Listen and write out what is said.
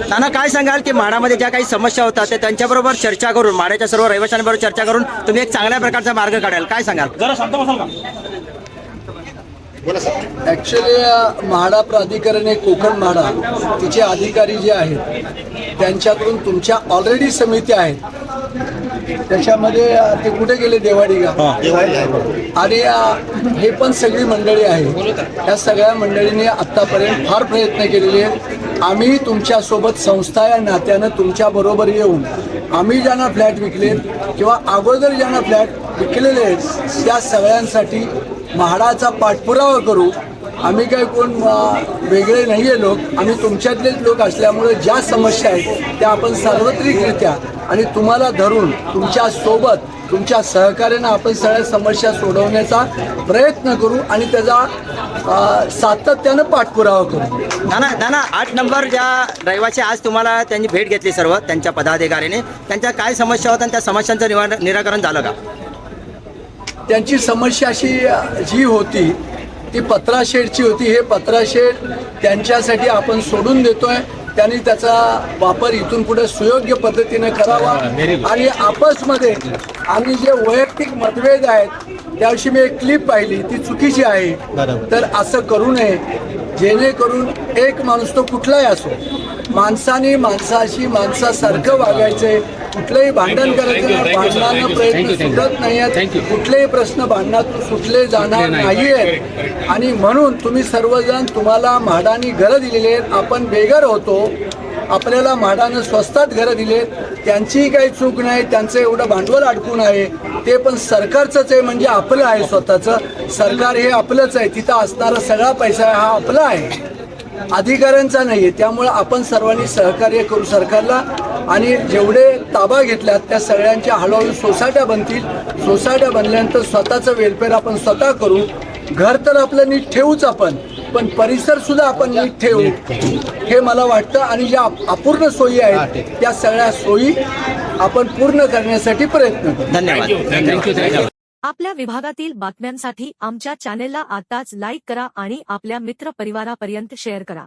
नाना, काय सांगाल की म्हाडामध्ये ज्या काही समस्या होतात ते त्यांच्याबरोबर चर्चा करून, म्हाडाच्या सर्व रहिवाशांबरोबर चर्चा करून तुम्ही एक चांगल्या प्रकारचा मार्ग काढाल, काय सांगाल? जरा शांत बसाल का? ॲक्च्युली म्हाडा प्राधिकरण हे कोकण म्हाडा तिचे अधिकारी जे आहेत त्यांच्याकडून तुमच्या ऑलरेडी समित्या आहेत, त्याच्यामध्ये ते कुठे गेले, देवाडी का? आणि हे पण सगळी मंडळी आहे. या सगळ्या मंडळींनी आत्तापर्यंत फार प्रयत्न केलेले आहेत. आम्ही तुमच्यासोबत संस्था या नात्यानं तुमच्याबरोबर येऊन आम्ही ज्यांना फ्लॅट विकलेत किंवा अगोदर ज्यांना फ्लॅट विकलेले आहेत त्या सगळ्यांसाठी म्हाडाचा पाठपुरावा करू. आम्ही काय कोण वेगळे नाही आहे लोक, आम्ही तुमच्यातलेच लोक असल्यामुळे ज्या समस्या आहेत त्या आपण सार्वत्रिकरित्या आणि तुम्हाला धरून तुमच्यासोबत तुमच्या सहकार्यानं आपण सगळ्या समस्या सोडवण्याचा प्रयत्न करू आणि त्याचा सातत्यानं पाठपुरावा करू. नाना 8 नंबर ज्या रहिवासी आज तुम्हाला त्यांनी भेट घेतली सर्व त्यांच्या पदाधिकाऱ्याने, त्यांच्या काय समस्या होत्या आणि त्या समस्यांचं निराकरण झालं का? त्यांची समस्या अशी जी होती ती पत्राशेडची होती. हे पत्राशेड त्यांच्यासाठी आपण सोडून देतोय. त्यांनी त्याचा वापर इथून पुढे सुयोग्य पद्धतीने करावा आणि आपसमध्ये आम्ही जे वैयक्तिक मतभेद आहेत त्याविषयी मी एक क्लिप पाहिली, ती चुकीची आहे. तर असं करू नये, जेणेकरून एक माणूस तो कुठलाही असो, माणसाने माणसाशी माणसासारखं वागायचंय. कुठलंही भांडण करायचं नाही, भांडणानं प्रयत्न सुटत नाही आहेत, कुठलेही प्रश्न भांडणातून सुटले जाणार नाही आहेत. आणि म्हणून तुम्ही सर्वजण, तुम्हाला म्हाडाने घरं दिलेली आहेत, आपण बेघर होतो, आपल्याला म्हाडानं स्वस्तात घरं दिलेत, त्यांचीही काही चूक नाही. त्यांचं एवढं भांडवल अडकून आहे ते पण सरकारचंच आहे, म्हणजे आपलं आहे स्वतःचं. सरकार हे आपलंच आहे, तिथं असणारा सगळा पैसा हा आपला आहे, अधिकाऱ्यांचा नाही आहे. त्यामुळं आपण सर्वांनी सहकार्य करू सरकारला आणि जेवढे ताबा घेतल्यात त्या सगळ्यांच्या हळूहळू सोसायट्या बनतील. सोसायट्या बनल्यानंतर स्वतःचं वेलफेअर आपण स्वतः करू. घर तर आपलं नीट ठेवूच आपण, पण परिसर सुद्धा आपण नीट ठेवू हे मला वाटतं. आणि ज्या अपूर्ण सोयी आहेत त्या सगळ्या सोयी आपण पूर्ण करण्यासाठी प्रयत्न करू. धन्यवाद. आपल्या विभागातील बातम्यांसाठी आमच्या चॅनेलला आताच लाईक करा आणि आपल्या मित्र परिवारापर्यंत शेअर करा.